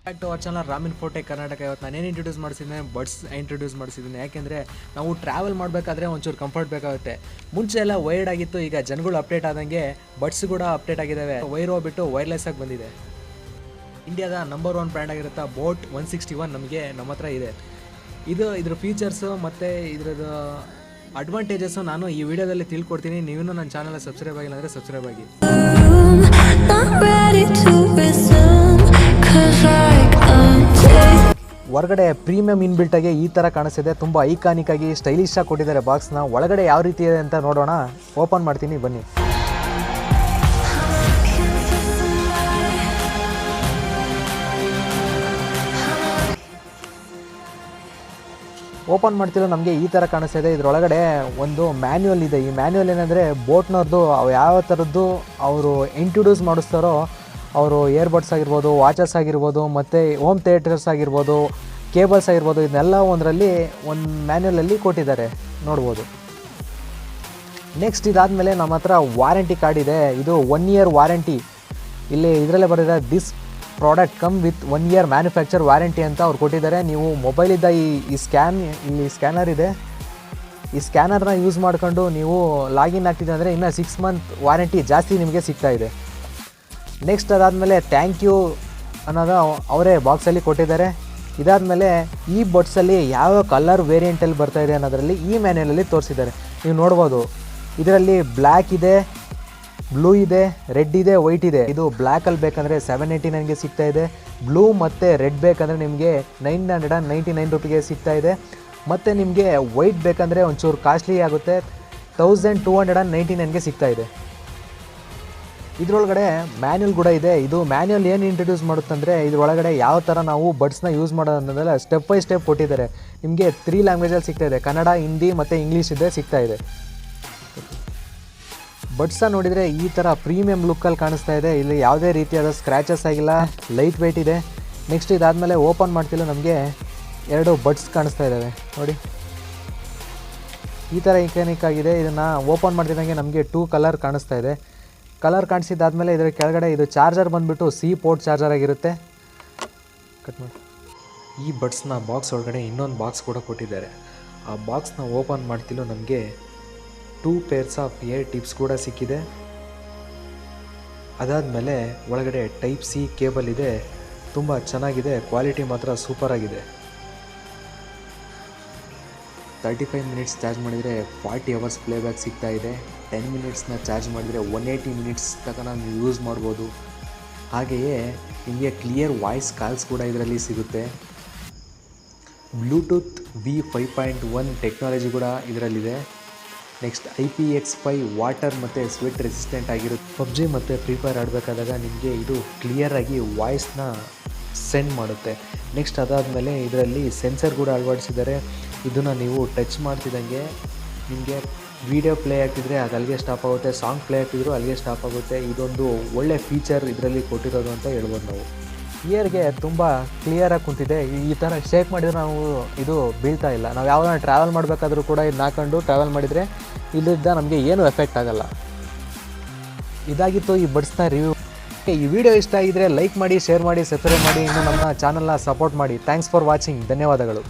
Back to our channel ರಾಮಿನ್ ಫೋಟೆ ಕರ್ನಾಟಕ. ಇವತ್ತು ನಾನೇನು ಇಂಟ್ರೊಡ್ಯೂಸ್ ಮಾಡಿಸಿದ್ದೀನಿ, ಬಡ್ಸ್ ಇಂಟ್ರೊಡ್ಯೂಸ್ ಮಾಡಿಸಿದ್ದೀನಿ. ಯಾಕೆಂದರೆ ನಾವು ಟ್ರಾವೆಲ್ ಮಾಡಬೇಕಾದ್ರೆ ಒಂಚೂರು ಕಂಫರ್ಟ್ ಬೇಕಾಗುತ್ತೆ. ಮುಂಚೆ ಎಲ್ಲ ವೈರ್ಡ್ ಆಗಿತ್ತು, ಈಗ ಜನಗಳು ಅಪ್ಡೇಟ್ ಆದಂಗೆ ಬಡ್ಸ್ ಕೂಡ ಅಪ್ಡೇಟ್ ಆಗಿದ್ದಾವೆ. ವೈರ್ ಹೋಗ್ಬಿಟ್ಟು ವೈರ್ಲೆಸ್ ಆಗಿ ಬಂದಿದೆ. ಇಂಡಿಯಾದ ನಂಬರ್ 1 ಬ್ರ್ಯಾಂಡ್ ಆಗಿರುತ್ತೆ ಬೋಟ್ 161 ನಮ್ಮ ಹತ್ರ ಇದೆ. ಇದ್ರ ಫೀಚರ್ಸು ಮತ್ತು ಇದ್ರದ್ದು ಅಡ್ವಾಂಟೇಜಸ್ಸು ನಾನು ಈ ವಿಡಿಯೋದಲ್ಲಿ ತಿಳ್ಕೊಡ್ತೀನಿ. ನೀವೂ ನನ್ನ ಚಾನಲ್ ಸಬ್ಸ್ಕ್ರೈಬ್ ಆಗಿಲ್ಲ ಅಂದರೆ ಸಬ್ಸ್ಕ್ರೈಬ್ ಆಗಿ. ಹೊರಗಡೆ ಪ್ರೀಮಿಯಂ ಇನ್ಬಿಲ್ಟ್ ಆಗಿ ಈ ಥರ ಕಾಣಿಸ್ತಿದೆ. ತುಂಬ ಐಕಾನಿಕ್ ಆಗಿ ಸ್ಟೈಲಿಶ್ ಆಗಿ ಕೊಟ್ಟಿದ್ದಾರೆ ಬಾಕ್ಸ್ನ. ಒಳಗಡೆ ಯಾವ ರೀತಿ ಇದೆ ಅಂತ ನೋಡೋಣ. ಓಪನ್ ಮಾಡ್ತೀನಿ ಬನ್ನಿ. ಓಪನ್ ಮಾಡ್ತಿರೋ ನಮಗೆ ಈ ಥರ ಕಾಣಿಸ್ತಿದೆ. ಇದರೊಳಗಡೆ ಒಂದು ಮ್ಯಾನ್ಯುವಲ್ ಇದೆ. ಈ ಮ್ಯಾನ್ಯುವಲ್ ಏನಂದರೆ ಬೋಟ್ನವ್ರದ್ದು ಯಾವ ಥರದ್ದು ಅವರು ಇಂಟ್ರೊಡ್ಯೂಸ್ ಮಾಡಿಸ್ತಾರೋ, ಅವರು ಇಯರ್ಬಡ್ಸ್ ಆಗಿರ್ಬೋದು, ವಾಚಸ್ ಆಗಿರ್ಬೋದು, ಮತ್ತು ಹೋಮ್ ಥಿಯೇಟರ್ಸ್ ಆಗಿರ್ಬೋದು, ಕೇಬಲ್ಸ್ ಆಗಿರ್ಬೋದು, ಇದನ್ನೆಲ್ಲ ಒಂದು ಮ್ಯಾನ್ಯುವಲಲ್ಲಿ ಕೊಟ್ಟಿದ್ದಾರೆ, ನೋಡ್ಬೋದು. ನೆಕ್ಸ್ಟ್ ಇದಾದಮೇಲೆ ನಮ್ಮ ಹತ್ರ ವಾರಂಟಿ ಕಾರ್ಡ್ ಇದೆ. ಇದು 1 year ವಾರಂಟಿ. ಇದರಲ್ಲೇ ಬರೆದಿದೆ, this product come with 1 year manufacture warranty ಅಂತ ಅವ್ರು ಕೊಟ್ಟಿದ್ದಾರೆ. ನೀವು ಮೊಬೈಲಿಂದ ಇಲ್ಲಿ ಸ್ಕ್ಯಾನರ್ ಇದೆ. ಈ ಸ್ಕ್ಯಾನರ್ನ ಯೂಸ್ ಮಾಡ್ಕೊಂಡು ನೀವು ಲಾಗಿನ್ ಆಗ್ತಿದೆ ಅಂದರೆ ಇನ್ನು 6 month ವಾರಂಟಿ ಜಾಸ್ತಿ ನಿಮಗೆ ಸಿಗ್ತಾ ಇದೆ. ನೆಕ್ಸ್ಟ್ ಅದಾದಮೇಲೆ ಥ್ಯಾಂಕ್ ಯು ಅನ್ನೋದು ಅವರೇ ಬಾಕ್ಸಲ್ಲಿ ಕೊಟ್ಟಿದ್ದಾರೆ. ಇದಾದಮೇಲೆ ಈ ಬಡ್ಸಲ್ಲಿ ಯಾವ ಕಲರ್ ವೇರಿಯಂಟಲ್ಲಿ ಬರ್ತಾಯಿದೆ ಅನ್ನೋದರಲ್ಲಿ ಈ ಮ್ಯಾನ್ಯಲಲ್ಲಿ ತೋರಿಸಿದ್ದಾರೆ. ನೀವು ನೋಡ್ಬೋದು, ಇದರಲ್ಲಿ ಬ್ಲ್ಯಾಕ್ ಇದೆ, ಬ್ಲೂ ಇದೆ, ರೆಡ್ ಇದೆ, ವೈಟ್ ಇದೆ. ಇದು ಬ್ಲ್ಯಾಕಲ್ಲಿ ಬೇಕಂದರೆ 789ಗೆ ಸಿಗ್ತಾ ಇದೆ. ಬ್ಲೂ ಮತ್ತು ರೆಡ್ ಬೇಕಂದರೆ ನಿಮಗೆ 999 ರೂಪಿಗೆ ಸಿಗ್ತಾ ಇದೆ. ಮತ್ತು ನಿಮಗೆ ವೈಟ್ ಬೇಕಂದರೆ ಒಂಚೂರು ಕಾಸ್ಟ್ಲಿ ಆಗುತ್ತೆ, 1299ಗೆ ಸಿಗ್ತಾ ಇದೆ. ಇದರೊಳಗಡೆ ಮ್ಯಾನ್ಯುವಲ್ ಕೂಡ ಇದೆ. ಇದು ಮ್ಯಾನ್ಯುವಲ್ ಏನು ಇಂಟ್ರೊಡ್ಯೂಸ್ ಮಾಡುತ್ತಂದರೆ ಇದರೊಳಗಡೆ ಯಾವ ಥರ ನಾವು ಬಡ್ಸ್ನ ಯೂಸ್ ಮಾಡೋದು ಅನ್ನೋದೆಲ್ಲ ಸ್ಟೆಪ್ ಬೈ ಸ್ಟೆಪ್ ಕೊಟ್ಟಿದ್ದಾರೆ. ನಿಮಗೆ 3 ಲ್ಯಾಂಗ್ವೇಜಲ್ಲಿ ಸಿಗ್ತಾ ಇದೆ, ಕನ್ನಡ, ಹಿಂದಿ ಮತ್ತು ಇಂಗ್ಲೀಷ್ ಇದೆ ಸಿಗ್ತಾ ಇದೆ. ಬಡ್ಸ ನೋಡಿದರೆ ಈ ಥರ ಪ್ರೀಮಿಯಂ ಲುಕ್ಕಲ್ಲಿ ಕಾಣಿಸ್ತಾ ಇದೆ. ಇಲ್ಲಿ ಯಾವುದೇ ರೀತಿಯಾದ ಸ್ಕ್ರ್ಯಾಚಸ್ ಆಗಿಲ್ಲ, ಲೈಟ್ ವೆಯ್ಟ್ ಇದೆ. ನೆಕ್ಸ್ಟ್ ಇದಾದಮೇಲೆ ಓಪನ್ ಮಾಡ್ತಿಲ್ಲ ನಮಗೆ 2 ಬಡ್ಸ್ ಕಾಣಿಸ್ತಾ ಇದ್ದಾವೆ ನೋಡಿ. ಈ ಥರ ಐಕಾನಿಕ್ ಆಗಿದೆ. ಇದನ್ನು ಓಪನ್ ಮಾಡ್ತಿದ್ದಂಗೆ ನಮಗೆ 2 ಕಲರ್ ಕಾಣಿಸ್ತಾ ಇದೆ. ಕಲರ್ ಕಾಣಿಸಿದ್ದಾದಮೇಲೆ ಇದರ ಕೆಳಗಡೆ ಇದು ಚಾರ್ಜರ್ ಬಂದುಬಿಟ್ಟು C ಪೋರ್ಟ್ ಚಾರ್ಜರ್ ಆಗಿರುತ್ತೆ. ಕಟ್ ಮಾಡಿ. ಈ ಬಡ್ಸ್ನ ಬಾಕ್ಸ್ ಒಳಗಡೆ ಇನ್ನೊಂದು ಬಾಕ್ಸ್ ಕೂಡ ಕೊಟ್ಟಿದ್ದಾರೆ. ಆ ಬಾಕ್ಸ್ನ ಓಪನ್ ಮಾಡ್ತಿಲ್ಲೋ ನಮಗೆ 2 pairs ಆಫ್ ಇಯರ್ ಟಿಪ್ಸ್ ಕೂಡ ಸಿಕ್ಕಿದೆ. ಅದಾದಮೇಲೆ ಒಳಗಡೆ ಟೈಪ್ C ಕೇಬಲ್ ಇದೆ. ತುಂಬ ಚೆನ್ನಾಗಿದೆ, ಕ್ವಾಲಿಟಿ ಮಾತ್ರ ಸೂಪರಾಗಿದೆ. 35 minutes ಚಾರ್ಜ್ ಮಾಡಿದರೆ 40 hours ಪ್ಲೇಬ್ಯಾಕ್ ಸಿಗ್ತಾ ಇದೆ. 10 minutesನ ಚಾರ್ಜ್ ಮಾಡಿದರೆ 180 minutes ತನಕ ನೀವು ಯೂಸ್ ಮಾಡ್ಬೋದು. ಹಾಗೆಯೇ ನಿಮಗೆ ಕ್ಲಿಯರ್ ವಾಯ್ಸ್ ಕಾಲ್ಸ್ ಕೂಡ ಇದರಲ್ಲಿ ಸಿಗುತ್ತೆ. ಬ್ಲೂಟೂತ್ V5.1 ಟೆಕ್ನಾಲಜಿ ಕೂಡ ಇದರಲ್ಲಿದೆ. ನೆಕ್ಸ್ಟ್ IPX5 ವಾಟರ್ ಮತ್ತು ಸ್ವೆಟ್ ರೆಸಿಸ್ಟೆಂಟ್ ಆಗಿರುತ್ತೆ. PUBG ಮತ್ತು ಫ್ರೀ ಫೈರ್ ಆಡಬೇಕಾದಾಗ ನಿಮಗೆ ಇದು ಕ್ಲಿಯರಾಗಿ ವಾಯ್ಸ್ನ ಸೆಂಡ್ ಮಾಡುತ್ತೆ. ನೆಕ್ಸ್ಟ್ ಅದಾದಮೇಲೆ ಇದರಲ್ಲಿ ಸೆನ್ಸರ್ ಕೂಡ ಅಳವಡಿಸಿದ್ದಾರೆ. ಇದನ್ನು ನೀವು ಟಚ್ ಮಾಡ್ತಿದ್ದಂಗೆ ನಿಮಗೆ ವಿಡಿಯೋ ಪ್ಲೇ ಆಗ್ತಿದ್ರೆ ಅದು ಅಲ್ಲಿಗೆ ಸ್ಟಾಪ್ ಆಗುತ್ತೆ, ಸಾಂಗ್ ಪ್ಲೇ ಆಗ್ತಿದ್ರು ಅಲ್ಲಿಗೆ ಸ್ಟಾಪ್ ಆಗುತ್ತೆ. ಇದೊಂದು ಒಳ್ಳೆ ಫೀಚರ್ ಇದರಲ್ಲಿ ಕೊಟ್ಟಿರೋದು ಅಂತ ಹೇಳ್ಬೋದು ನಾವು. ಇಯರ್ಗೆ ತುಂಬ ಕ್ಲಿಯರಾಗಿ ಕುಂತಿದೆ. ಈ ಥರ ಶೇಕ್ ಮಾಡಿದರೆ ನಾವು ಇದು ಬೀಳ್ತಾ ಇಲ್ಲ. ನಾವು ಯಾವಾಗ ಟ್ರಾವೆಲ್ ಮಾಡಬೇಕಾದ್ರೂ ಕೂಡ ಇದನ್ನ ಹಾಕೊಂಡು ಟ್ರಾವೆಲ್ ಮಾಡಿದರೆ ಇಲ್ಲಿದ್ದ ನಮಗೆ ಏನೂ ಎಫೆಕ್ಟ್ ಆಗೋಲ್ಲ. ಇದಾಗಿತ್ತು ಈ ಬಡ್ಸ್ನ ರಿವ್ಯೂ. ಈ ವಿಡಿಯೋ ಇಷ್ಟ ಆಗಿದ್ರೆ ಲೈಕ್ ಮಾಡಿ, ಶೇರ್ ಮಾಡಿ, ಸಬ್ಸ್ಕ್ರೈಬ್ ಮಾಡಿ, ಇನ್ನು ನಮ್ಮ ಚಾನಲ್ನ ಸಪೋರ್ಟ್ ಮಾಡಿ. Thanks for watching. ಧನ್ಯವಾದಗಳು.